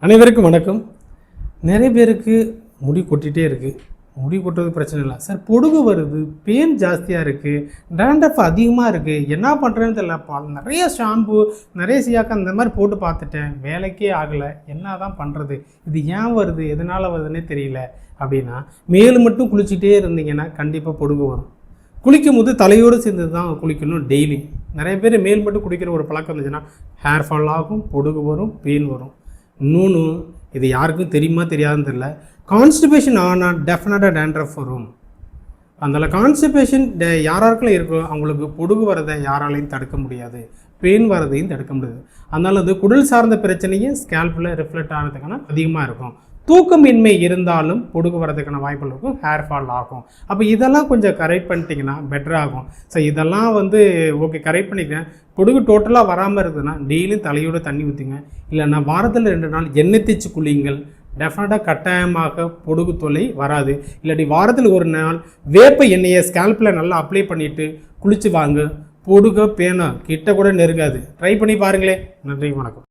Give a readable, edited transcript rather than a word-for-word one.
அனைவருக்கும் வணக்கம். நிறைய பேருக்கு முடி கொட்டிகிட்டே இருக்குது. முடி கொட்டுறது பிரச்சனை இல்லை சார், பொடுகு வருது, பெயின் ஜாஸ்தியாக இருக்குது, டேண்ட்ரஃப் அதிகமாக இருக்குது, என்ன பண்ணுறேன்னு தெரியல. நிறைய ஷாம்பு, நிறைய சியாக்கா இந்த மாதிரி போட்டு பார்த்துட்டேன், வேலைக்கே ஆகலை, என்ன தான் பண்ணுறது, இது ஏன் வருது, எதனால் வருதுன்னே தெரியல அப்படின்னா, மேல் மட்டும் குளிச்சுட்டே இருந்தீங்கன்னா கண்டிப்பாக பொடுகு வரும். குளிக்கும் போது தலையோடு சேர்ந்து தான் குளிக்கணும் டெய்லி. நிறைய பேர் மேல் மட்டும் குளிக்கிற ஒரு பழக்கம் இருந்துச்சுன்னா ஹேர் ஃபால் ஆகும், பொடுகு வரும், பெயின் வரும். இன்னொன்று, இது யாருக்கும் தெரியுமா தெரியாதுன்னு தெரியல, கான்ஸ்டிபேஷன் ஆனால் டெஃபினட்டாக டேண்ட்ரஃப் வரும். அதனால் கான்ஸ்டிபேஷன் யாராருக்குள்ள இருக்கோ அவங்களுக்கு பொடுகு வரதை யாராலையும் தடுக்க முடியாது, பெயின் வரதையும் தடுக்க முடியாது. அதனால் அது குடல் சார்ந்த பிரச்சனையும் ஸ்கேல்பில் ரிஃப்ளெக்ட் ஆகிறதுக்கான அதிகமாக இருக்கும். தூக்கமின்மை இருந்தாலும் பொடுகு வரதுக்கான வாய்ப்புகள் இருக்கும், ஹேர் ஃபால் ஆகும். அப்போ இதெல்லாம் கொஞ்சம் கரெக்ட் பண்ணிட்டீங்கன்னா பெட்டர் ஆகும். ஸோ இதெல்லாம் ஓகே கரெக்ட் பண்ணிக்கிறேன். பொடுகு டோட்டலாக வராமல் இருக்குதுன்னா டெய்லியும் தலையோடு தண்ணி ஊற்றுங்க, இல்லைன்னா வாரத்தில் 2 நாள் எண்ணெய் தேய்ச்சி குளிங்கள். டெஃபினட்டாக கட்டாயமாக பொடுகு தொல்லை வராது. இல்லாட்டி வாரத்தில் 1 நாள் வேப்ப எண்ணெயை ஸ்கேல்பில் நல்லா அப்ளை பண்ணிவிட்டு குளித்து வாங்க. பொடுக பேனா கிட்ட கூட நெருங்காது. ட்ரை பண்ணி பாருங்களேன். நன்றி, வணக்கம்.